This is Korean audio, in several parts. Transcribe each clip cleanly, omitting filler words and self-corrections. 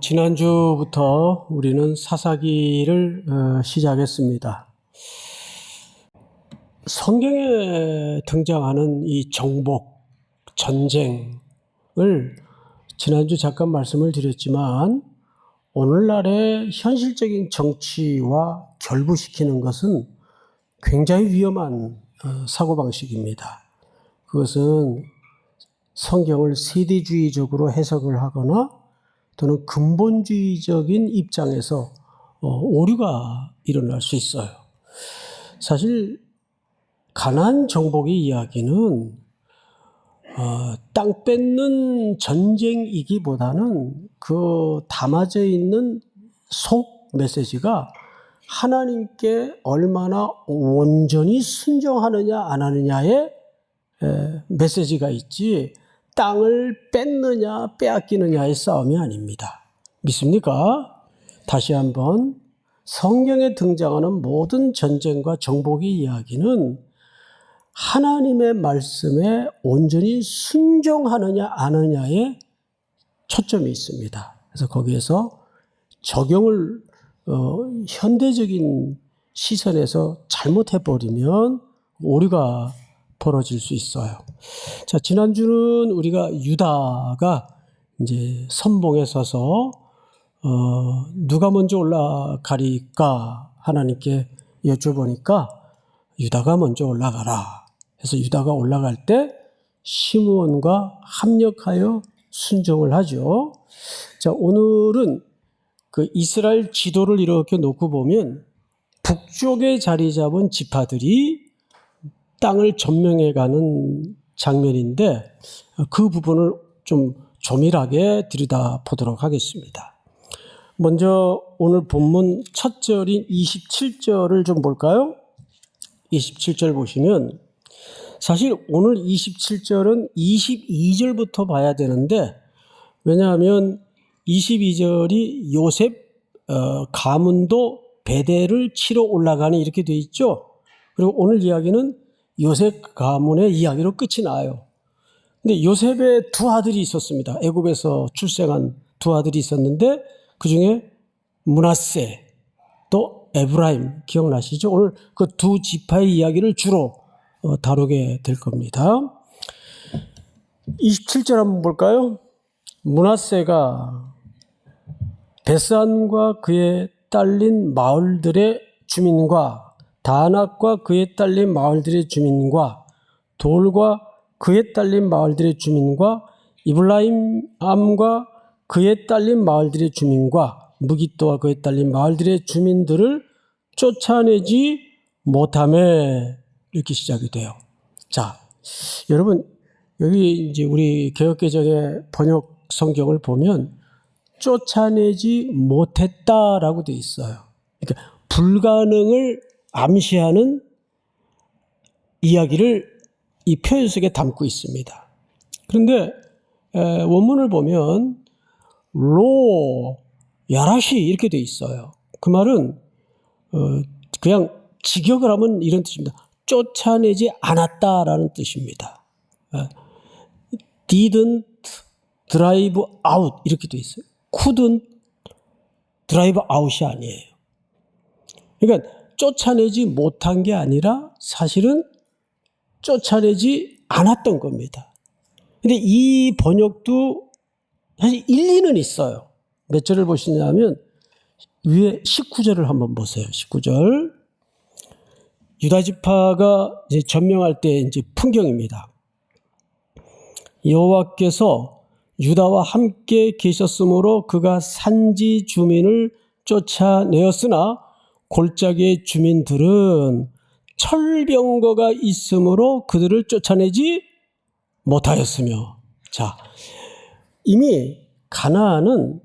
지난주부터 우리는 사사기를 시작했습니다. 성경에 등장하는 이 정복, 전쟁을 지난주 잠깐 말씀을 드렸지만 오늘날의 현실적인 정치와 결부시키는 것은 굉장히 위험한 사고방식입니다. 그것은 성경을 세대주의적으로 해석을 하거나 또는 근본주의적인 입장에서 오류가 일어날 수 있어요. 사실 가나안 정복의 이야기는 땅 뺏는 전쟁이기보다는 그 담아져 있는 속 메시지가 하나님께 얼마나 온전히 순종하느냐 안 하느냐의 메시지가 있지 땅을 뺏느냐 빼앗기느냐의 싸움이 아닙니다. 믿습니까? 다시 한번 성경에 등장하는 모든 전쟁과 정복의 이야기는 하나님의 말씀에 온전히 순종하느냐 안 하느냐에 초점이 있습니다. 그래서 거기에서 적용을 현대적인 시선에서 잘못해버리면 오류가 벌어질 수 있어요. 자, 지난주는 우리가 유다가 이제 선봉에 서서 누가 먼저 올라가리까 하나님께 여쭤보니까 유다가 먼저 올라가라. 그래서 유다가 올라갈 때 시므온과 합력하여 순종을 하죠. 자, 오늘은 그 이스라엘 지도를 이렇게 놓고 보면 북쪽에 자리 잡은 지파들이 땅을 점령해가는 장면인데 그 부분을 좀 조밀하게 들여다보도록 하겠습니다. 먼저 오늘 본문 첫 절인 27절을 좀 볼까요? 27절 보시면 사실 오늘 27절은 22절부터 봐야 되는데 왜냐하면 22절이 요셉 가문도 베델을 치러 올라가는 이렇게 되어 있죠. 그리고 오늘 이야기는 요셉 가문의 이야기로 끝이 나요. 근데 요셉의 두 아들이 있었습니다. 애굽에서 출생한 두 아들이 있었는데 그중에 므낫세 또 에브라임 기억나시죠? 오늘 그 두 지파의 이야기를 주로 다루게 될 겁니다. 27절 한번 볼까요? 므낫세가 베산과 그에 딸린 마을들의 주민과 다낙과 그에 딸린 마을들의 주민과 돌과 그에 딸린 마을들의 주민과 이블라임암과 그에 딸린 마을들의 주민과 무깃도와 그에 딸린 마을들의 주민들을 쫓아내지 못하매 이렇게 시작이 돼요. 자, 여러분 여기 이제 우리 개역개정의 번역 성경을 보면 쫓아내지 못했다라고 되어 있어요. 그러니까 불가능을 암시하는 이야기를 이 표현 속에 담고 있습니다. 그런데 원문을 보면 로 야라시 이렇게 돼 있어요. 그 말은 그냥 직역을 하면 이런 뜻입니다. 쫓아내지 않았다라는 뜻입니다. didn't drive out 이렇게 돼 있어요. couldn't drive out이 아니에요. 그러니까 쫓아내지 못한 게 아니라 사실은 쫓아내지 않았던 겁니다. 근데 이 번역도 사실 일리는 있어요. 몇 절을 보시냐면 위에 19절을 한번 보세요. 19절. 유다 지파가 이제 점령할 때 이제 풍경입니다. 여호와께서 유다와 함께 계셨으므로 그가 산지 주민을 쫓아내었으나 골짜기의 주민들은 철병거가 있으므로 그들을 쫓아내지 못하였으며. 자, 이미 가나안은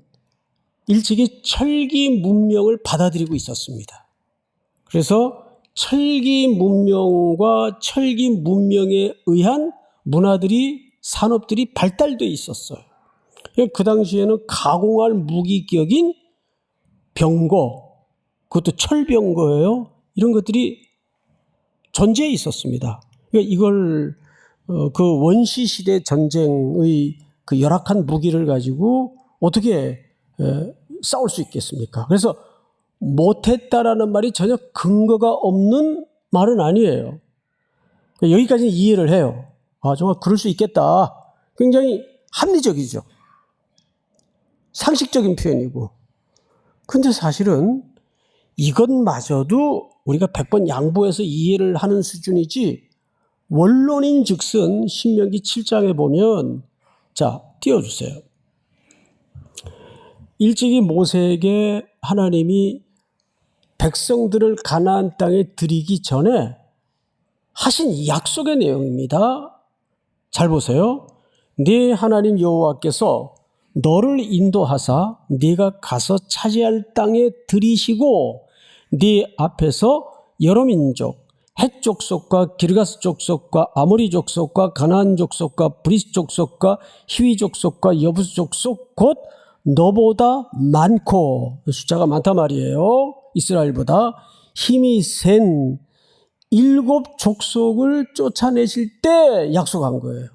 일찍이 철기 문명을 받아들이고 있었습니다. 그래서 철기 문명과 철기 문명에 의한 문화들이 산업들이 발달되어 있었어요. 그 당시에는 가공할 무기격인 병거, 그것도 철병거예요. 이런 것들이 존재해 있었습니다. 그러니까 이걸 그 원시 시대 전쟁의 그 열악한 무기를 가지고 어떻게 싸울 수 있겠습니까? 그래서 못했다라는 말이 전혀 근거가 없는 말은 아니에요. 여기까지는 이해를 해요. 아, 정말 그럴 수 있겠다. 굉장히 합리적이죠. 상식적인 표현이고. 근데 사실은 이것마저도 우리가 100번 양보해서 이해를 하는 수준이지, 원론인 즉슨 신명기 7장에 보면, 자, 띄워주세요. 일찍이 모세에게 하나님이 백성들을 가나안 땅에 들이기 전에 하신 약속의 내용입니다. 잘 보세요. 네 하나님 여호와께서 너를 인도하사 네가 가서 차지할 땅에 들이시고 네 앞에서 여러 민족, 헷 족속과 기르가스 족속과 아모리 족속과 가나안 족속과 브리스 족속과 히위 족속과 여부스 족속 곧 너보다 많고, 숫자가 많단 말이에요. 이스라엘보다 힘이 센 7 족속을 쫓아내실 때 약속한 거예요.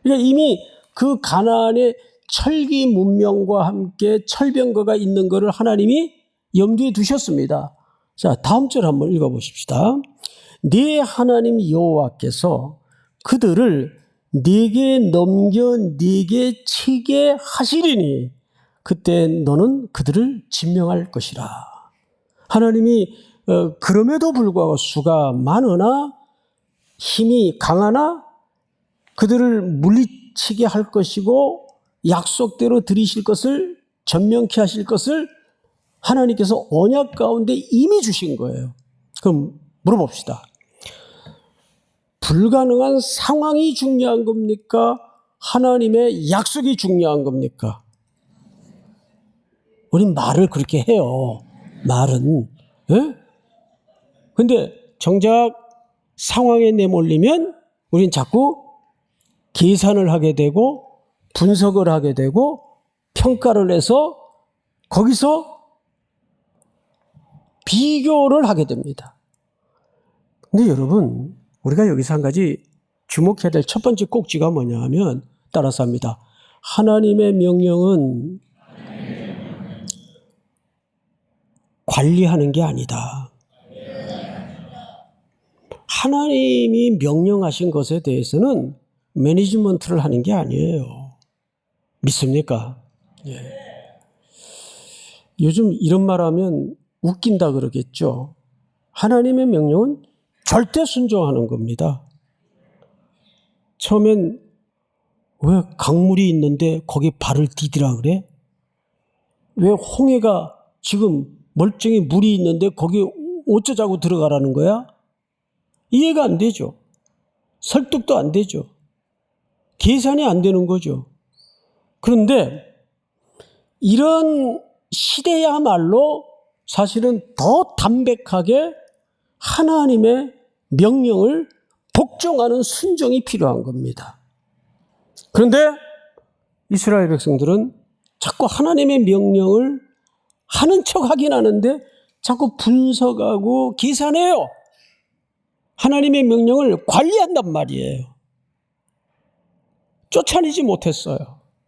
그러니까 이미 그 가나안의 철기 문명과 함께 철병거가 있는 것을 하나님이 염두에 두셨습니다. 자, 다음 절 한번 읽어보십시다. 네 하나님 여호와께서 그들을 네게 넘겨 네게 치게 하시리니 그때 너는 그들을 진명할 것이라. 하나님이 그럼에도 불구하고 수가 많으나 힘이 강하나 그들을 물리치게 할 것이고 약속대로 들이실 것을, 전명케 하실 것을 하나님께서 언약 가운데 이미 주신 거예요. 그럼 물어봅시다. 불가능한 상황이 중요한 겁니까? 하나님의 약속이 중요한 겁니까? 우린 말을 그렇게 해요. 말은. 근데 정작 상황에 내몰리면 우린 자꾸 계산을 하게 되고 분석을 하게 되고 평가를 해서 거기서 비교를 하게 됩니다. 근데 여러분, 우리가 여기서 한 가지 주목해야 될 첫 번째 꼭지가 뭐냐 하면 따라서 합니다. 하나님의 명령은 관리하는 게 아니다. 하나님이 명령하신 것에 대해서는 매니지먼트를 하는 게 아니에요. 믿습니까? 예. 요즘 이런 말 하면 웃긴다 그러겠죠. 하나님의 명령은 절대 순종하는 겁니다. 처음엔 왜 강물이 있는데 거기 발을 디디라 그래? 왜 홍해가 지금 멀쩡히 물이 있는데 거기 어쩌자고 들어가라는 거야? 이해가 안 되죠. 설득도 안 되죠. 계산이 안 되는 거죠. 그런데 이런 시대야말로 사실은 더 담백하게 하나님의 명령을 복종하는 순종이 필요한 겁니다. 그런데 이스라엘 백성들은 자꾸 하나님의 명령을 하는 척 하긴 하는데 자꾸 분석하고 계산해요. 하나님의 명령을 관리한단 말이에요. 쫓아내지 못했어요.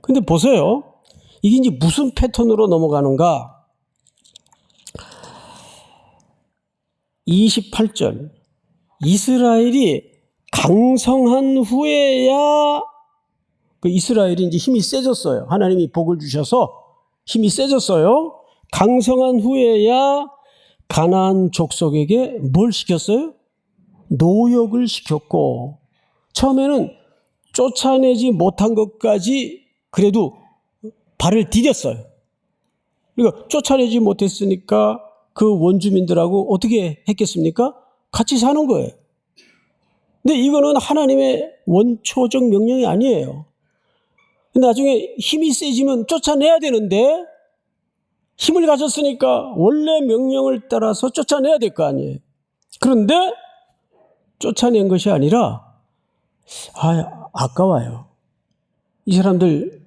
근데 보세요. 이게 이제 무슨 패턴으로 넘어가는가? 28절. 이스라엘이 강성한 후에야, 그 이스라엘이 이제 힘이 세졌어요. 하나님이 복을 주셔서 힘이 세졌어요. 강성한 후에야 가나안 족속에게 뭘 시켰어요? 노역을 시켰고, 처음에는 쫓아내지 못한 것까지 그래도 발을 디뎠어요. 그러니까 쫓아내지 못했으니까 그 원주민들하고 어떻게 했겠습니까? 같이 사는 거예요. 근데 이거는 하나님의 원초적 명령이 아니에요. 근데 나중에 힘이 세지면 쫓아내야 되는데 힘을 가졌으니까 원래 명령을 따라서 쫓아내야 될 거 아니에요. 그런데 쫓아낸 것이 아니라 아까워요. 이 사람들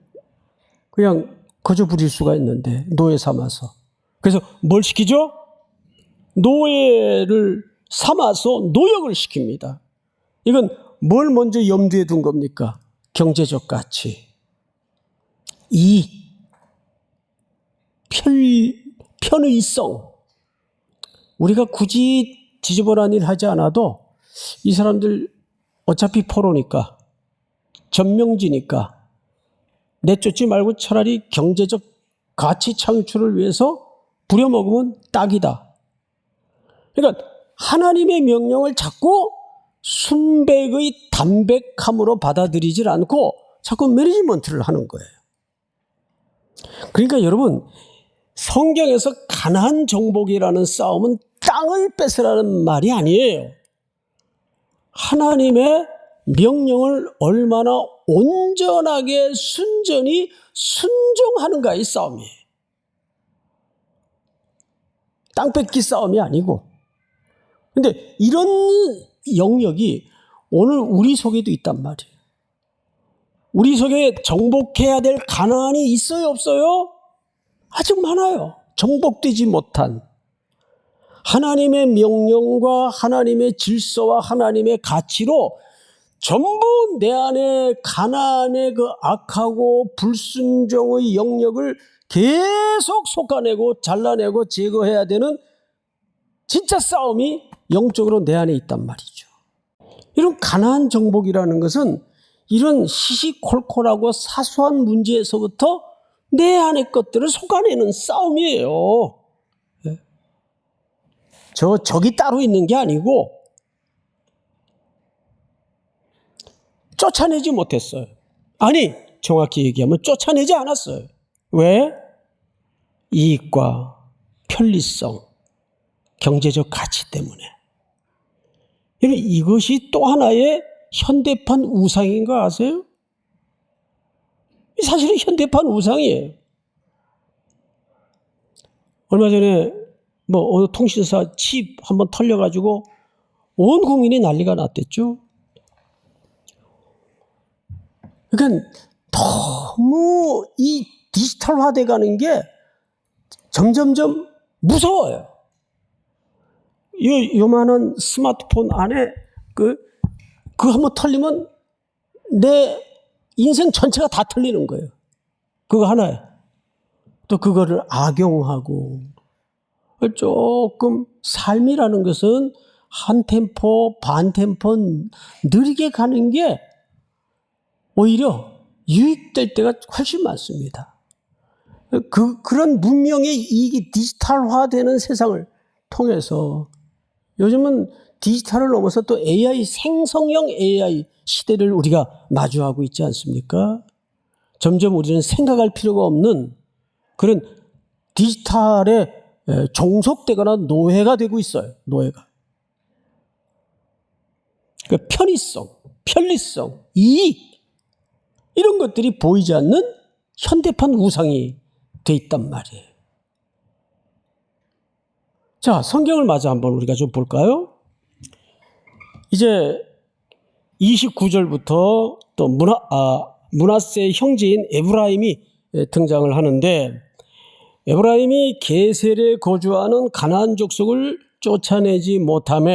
그냥 거저 부릴 수가 있는데 노예 삼아서. 그래서 뭘 시키죠? 노예를 삼아서 노역을 시킵니다. 이건 뭘 먼저 염두에 둔 겁니까? 경제적 가치, 이익. 편의성. 우리가 굳이 지저분한 일 하지 않아도 이 사람들 어차피 포로니까, 전명지니까 내쫓지 말고 차라리 경제적 가치 창출을 위해서 부려먹으면 딱이다. 그러니까 하나님의 명령을 자꾸 순백의 담백함으로 받아들이질 않고 자꾸 매니지먼트를 하는 거예요. 그러니까 여러분, 성경에서 가나안 정복이라는 싸움은 땅을 뺏으라는 말이 아니에요. 하나님의 명령을 얼마나 온전하게 순전히 순종하는가의 싸움이에요. 땅 뺏기 싸움이 아니고. 근데 이런 영역이 오늘 우리 속에도 있단 말이에요. 우리 속에 정복해야 될 가나안이 있어요, 없어요? 아직 많아요. 정복되지 못한 하나님의 명령과 하나님의 질서와 하나님의 가치로 전부 내 안에 가나안의 그 악하고 불순종의 영역을 계속 솎아내고 잘라내고 제거해야 되는 진짜 싸움이 영적으로 내 안에 있단 말이죠. 이런 가나안 정복이라는 것은 이런 시시콜콜하고 사소한 문제에서부터 내 안의 것들을 솎아내는 싸움이에요. 적이 따로 있는 게 아니고 쫓아내지 못했어요. 아니, 정확히 얘기하면 쫓아내지 않았어요. 왜? 이익과 편리성, 경제적 가치 때문에. 이것이 또 하나의 현대판 우상인 거 아세요? 사실은 현대판 우상이에요. 얼마 전에 어느 통신사 칩 한번 털려가지고 온 국민이 난리가 났댔죠. 그러니까 너무 이 디지털화돼 가는 게 점점점 무서워요. 요만한 스마트폰 안에 그거 한번 털리면 내 인생 전체가 다 털리는 거예요. 그거 하나에. 또 그거를 악용하고. 조금 삶이라는 것은 한 템포, 반 템포 느리게 가는 게 오히려 유익될 때가 훨씬 많습니다. 그런 문명의 이익이 디지털화되는 세상을 통해서 요즘은 디지털을 넘어서 또 AI, 생성형 AI 시대를 우리가 마주하고 있지 않습니까? 점점 우리는 생각할 필요가 없는 그런 디지털에 종속되거나 노예가 되고 있어요. 노예가. 그러니까 편의성, 편리성, 이익 이런 것들이 보이지 않는 현대판 우상이 돼 있단 말이에요. 자, 성경을 마저 한번 우리가 좀 볼까요? 이제 29절부터 또 므낫세의 형제인 에브라임이 등장을 하는데 에브라임이 게셀에 거주하는 가나안 족속을 쫓아내지 못하며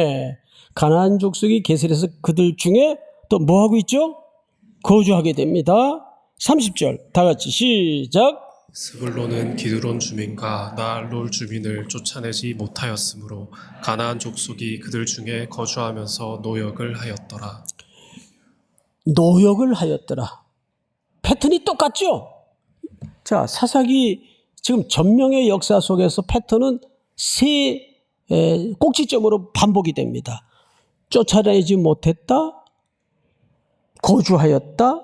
가나안 족속이 게셀에서 그들 중에 또 뭐하고 있죠? 거주하게 됩니다. 30절 다 같이 시작. 스불론은 기드론 주민과 나알롤 주민을 쫓아내지 못하였으므로 가나안 족속이 그들 중에 거주하면서 노역을 하였더라. 노역을 하였더라. 패턴이 똑같죠? 자, 사사기 지금 전명의 역사 속에서 패턴은 세 꼭지점으로 반복이 됩니다. 쫓아내지 못했다, 거주하였다,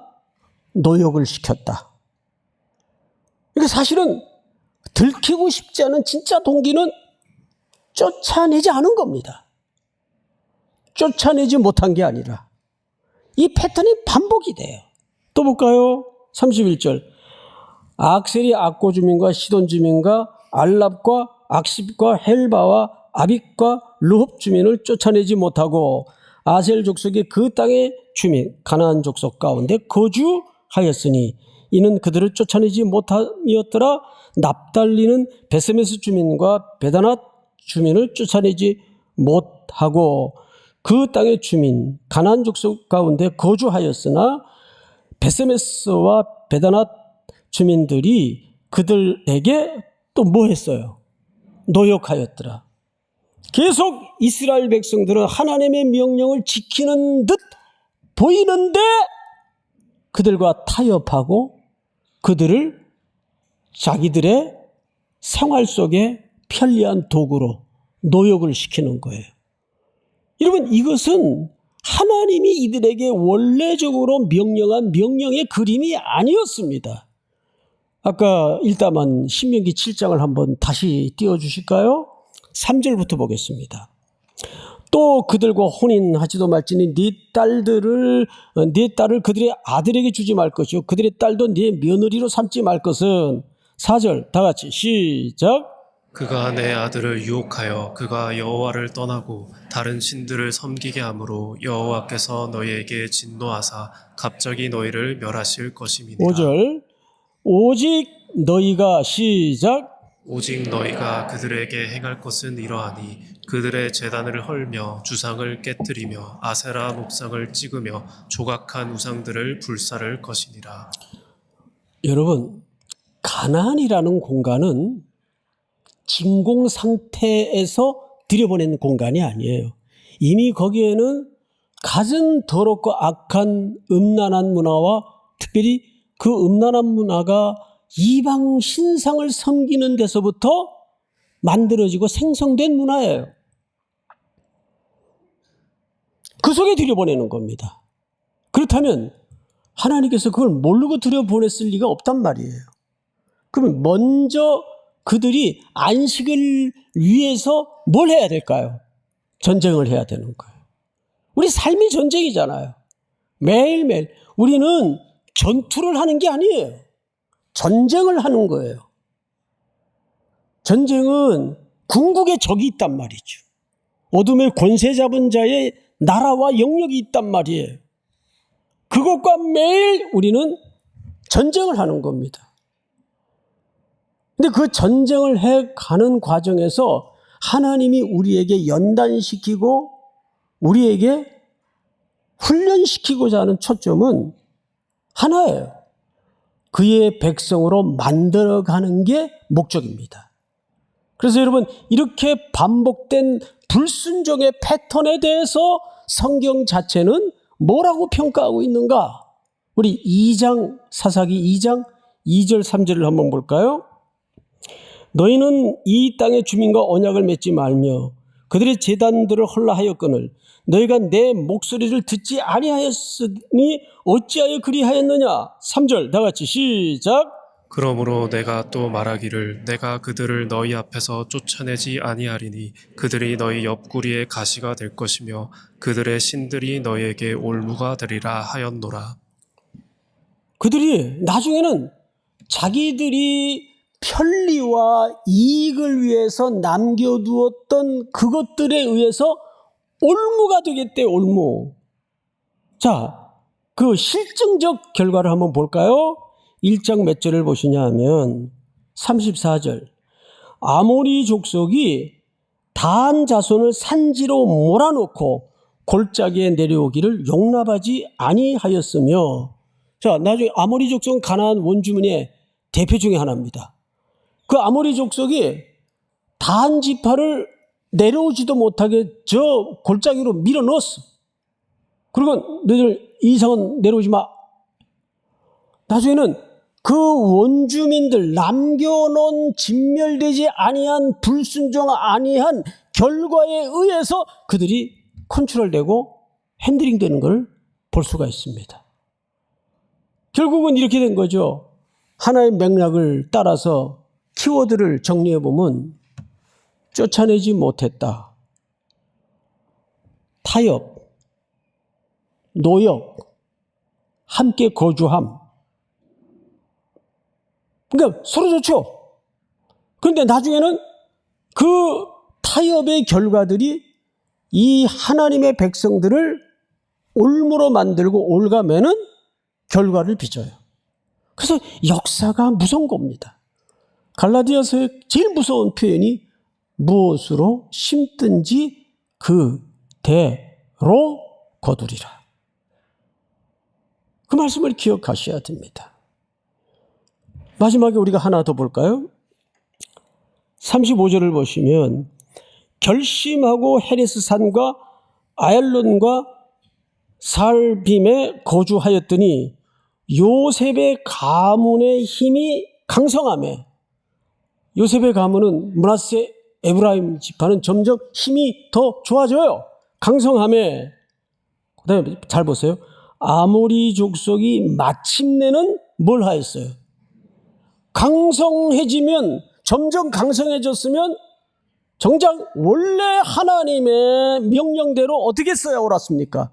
노역을 시켰다. 그러니까 사실은 들키고 싶지 않은 진짜 동기는 쫓아내지 않은 겁니다. 쫓아내지 못한 게 아니라 이 패턴이 반복이 돼요. 또 볼까요? 31절 악셀이 악고 주민과 시돈 주민과 알랍과 악십과 헬바와 아빅과 르홉 주민을 쫓아내지 못하고 아셀 족속이 그 땅의 주민 가나안 족속 가운데 거주하였으니 이는 그들을 쫓아내지 못함이었더라. 납달리는 베세메스 주민과 베다낫 주민을 쫓아내지 못하고 그 땅의 주민 가나안 족속 가운데 거주하였으나 베세메스와 베다낫 주민들이 그들에게 또 뭐 했어요? 노역하였더라. 계속 이스라엘 백성들은 하나님의 명령을 지키는 듯 보이는데 그들과 타협하고 그들을 자기들의 생활 속에 편리한 도구로 노역을 시키는 거예요. 여러분, 이것은 하나님이 이들에게 원래적으로 명령한 명령의 그림이 아니었습니다. 아까 읽다만 신명기 7장을 한번 다시 띄워주실까요? 3절부터 보겠습니다. 또 그들과 혼인하지도 말지니 네 딸을 그들의 아들에게 주지 말 것이요 그들의 딸도 네 며느리로 삼지 말 것은 4절 다 같이 시작. 그가 내 아들을 유혹하여 그가 여호와를 떠나고 다른 신들을 섬기게 함으로 여호와께서 너희에게 진노하사 갑자기 너희를 멸하실 것임이니라. 5절 오직 너희가 시작. 오직 너희가 그들에게 행할 것은 이러하니 그들의 제단을 헐며 주상을 깨뜨리며 아세라 목상을 찍으며 조각한 우상들을 불사를 것이니라. 여러분, 가나안이라는 공간은 진공 상태에서 들여보내는 공간이 아니에요. 이미 거기에는 가장 더럽고 악한 음란한 문화와 특별히 그 음란한 문화가 이방 신상을 섬기는 데서부터 만들어지고 생성된 문화예요. 그 속에 들여보내는 겁니다. 그렇다면 하나님께서 그걸 모르고 들여보냈을 리가 없단 말이에요. 그러면 먼저 그들이 안식을 위해서 뭘 해야 될까요? 전쟁을 해야 되는 거예요. 우리 삶이 전쟁이잖아요. 매일매일 우리는 전투를 하는 게 아니에요. 전쟁을 하는 거예요. 전쟁은 궁극의 적이 있단 말이죠. 어둠의 권세 잡은 자의 나라와 영역이 있단 말이에요. 그것과 매일 우리는 전쟁을 하는 겁니다. 근데 그 전쟁을 해가는 과정에서 하나님이 우리에게 연단시키고 우리에게 훈련시키고자 하는 초점은 하나예요. 그의 백성으로 만들어가는 게 목적입니다. 그래서 여러분, 이렇게 반복된 불순종의 패턴에 대해서 성경 자체는 뭐라고 평가하고 있는가? 우리 2장, 사사기 2장 2절 3절을 한번 볼까요? 너희는 이 땅의 주민과 언약을 맺지 말며 그들의 제단들을 헐라하였거늘 너희가 내 목소리를 듣지 아니하였으니 어찌하여 그리하였느냐? 3절 다 같이 시작. 그러므로 내가 또 말하기를 내가 그들을 너희 앞에서 쫓아내지 아니하리니 그들이 너희 옆구리에 가시가 될 것이며 그들의 신들이 너희에게 올무가 되리라 하였노라. 그들이 나중에는 자기들이 편리와 이익을 위해서 남겨두었던 그것들에 의해서 올무가 되겠대, 올무. 자, 그 실증적 결과를 한번 볼까요? 1장 몇 절을 보시냐 하면 34절. 아모리 족속이 단 자손을 산지로 몰아놓고 골짜기에 내려오기를 용납하지 아니하였으며, 자, 나중에 아모리 족속은 가나안 원주민의 대표 중에 하나입니다. 그 아모리 족속이 단 지파를 내려오지도 못하게 저 골짜기로 밀어 넣었어. 그리고 너희들 이 이상은 내려오지 마. 나중에는 그 원주민들 남겨놓은 진멸되지 아니한 불순종 아니한 결과에 의해서 그들이 컨트롤되고 핸들링되는 걸 볼 수가 있습니다. 결국은 이렇게 된 거죠. 하나의 맥락을 따라서 키워드를 정리해 보면 쫓아내지 못했다. 타협, 노역, 함께 거주함. 그러니까 서로 좋죠. 그런데 나중에는 그 타협의 결과들이 이 하나님의 백성들을 올무로 만들고 올가매는 결과를 빚어요. 그래서 역사가 무서운 겁니다. 갈라디아서의 제일 무서운 표현이 무엇으로 심든지 그대로 거두리라. 그 말씀을 기억하셔야 됩니다. 마지막에 우리가 하나 더 볼까요? 35절을 보시면 결심하고 헤레스산과 아얄론과 살빔에 거주하였더니 요셉의 가문의 힘이 강성하며, 요셉의 가문은 므낫세 에브라임 지파는 점점 힘이 더 좋아져요. 강성하며, 그 다음에 잘 보세요. 아모리 족속이 마침내는 뭘 하였어요? 강성해지면, 점점 강성해졌으면 정작 원래 하나님의 명령대로 어떻게 써야 옳았습니까?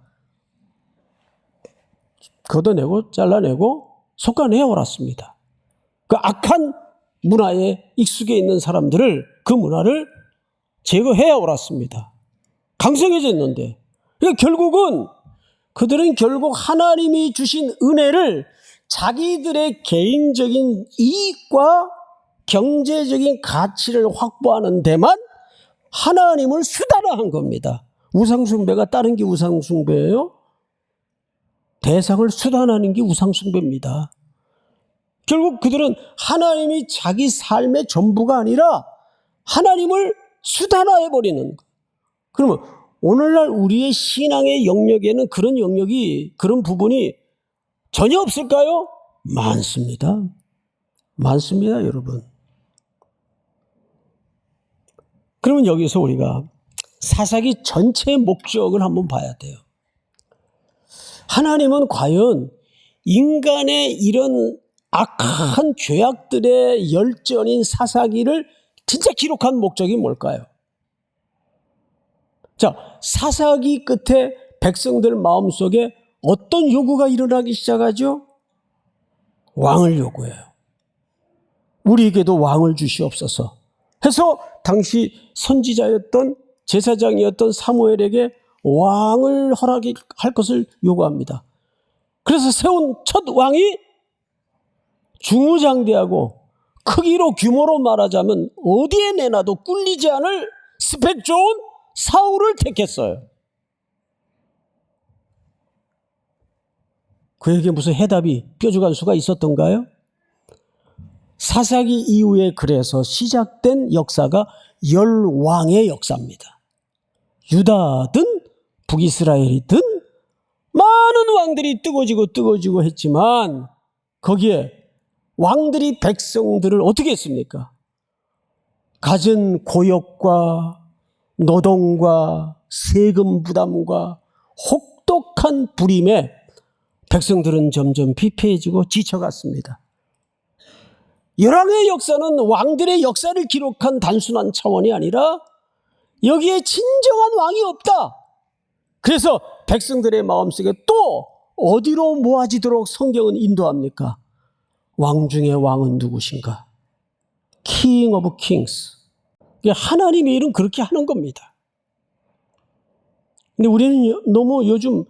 걷어내고 잘라내고 솎아내야 옳았습니다. 그 악한 문화에 익숙해 있는 사람들을, 그 문화를 제거해야 옳았습니다. 강성해졌는데, 그러니까 결국은 그들은 결국 하나님이 주신 은혜를 자기들의 개인적인 이익과 경제적인 가치를 확보하는 데만 하나님을 수단화한 겁니다. 우상숭배가 다른 게 우상숭배예요? 대상을 수단하는 게 우상숭배입니다. 결국 그들은 하나님이 자기 삶의 전부가 아니라 하나님을 수단화해버리는 거예요. 그러면 오늘날 우리의 신앙의 영역에는 그런 영역이, 그런 부분이 전혀 없을까요? 많습니다. 많습니다, 여러분. 그러면 여기서 우리가 사사기 전체의 목적을 한번 봐야 돼요. 하나님은 과연 인간의 이런 악한 죄악들의 열전인 사사기를 진짜 기록한 목적이 뭘까요? 자, 사사기 끝에 백성들 마음속에 어떤 요구가 일어나기 시작하죠? 왕을 요구해요. 우리에게도 왕을 주시옵소서 해서 당시 선지자였던, 제사장이었던 사무엘에게 왕을 허락할 것을 요구합니다. 그래서 세운 첫 왕이 중후장대하고 크기로 규모로 말하자면 어디에 내놔도 꿀리지 않을 스펙 좋은 사울을 택했어요. 그에게 무슨 해답이 뾰족한 수가 있었던가요? 사사기 이후에 그래서 시작된 역사가 열왕의 역사입니다. 유다든 북이스라엘이든 많은 왕들이 뜨거지고 했지만 거기에 왕들이 백성들을 어떻게 했습니까? 갖은 고역과 노동과 세금 부담과 혹독한 불임에 백성들은 점점 피폐해지고 지쳐갔습니다. 열왕의 역사는 왕들의 역사를 기록한 단순한 차원이 아니라 여기에 진정한 왕이 없다. 그래서 백성들의 마음속에 또 어디로 모아지도록 성경은 인도합니까? 왕 중에 왕은 누구신가? King of Kings. 하나님의 일은 그렇게 하는 겁니다. 근데 우리는 너무 요즘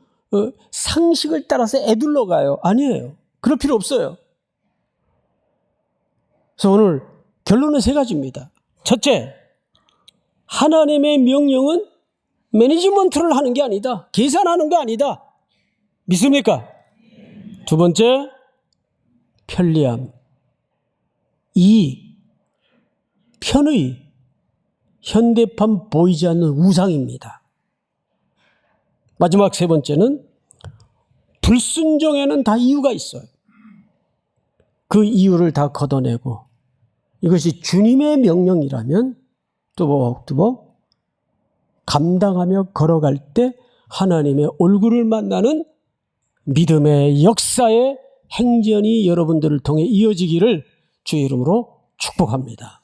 상식을 따라서 애둘러 가요. 아니에요. 그럴 필요 없어요. 그래서 오늘 결론은 세 가지입니다. 첫째, 하나님의 명령은 매니지먼트를 하는 게 아니다. 계산하는 거 아니다. 믿습니까? 두 번째, 편리함. 이익, 편의, 현대판 보이지 않는 우상입니다. 마지막 세 번째는 불순종에는 다 이유가 있어요. 그 이유를 다 걷어내고 이것이 주님의 명령이라면 뚜벅뚜벅 감당하며 걸어갈 때 하나님의 얼굴을 만나는 믿음의 역사의 행전이 여러분들을 통해 이어지기를 주의 이름으로 축복합니다.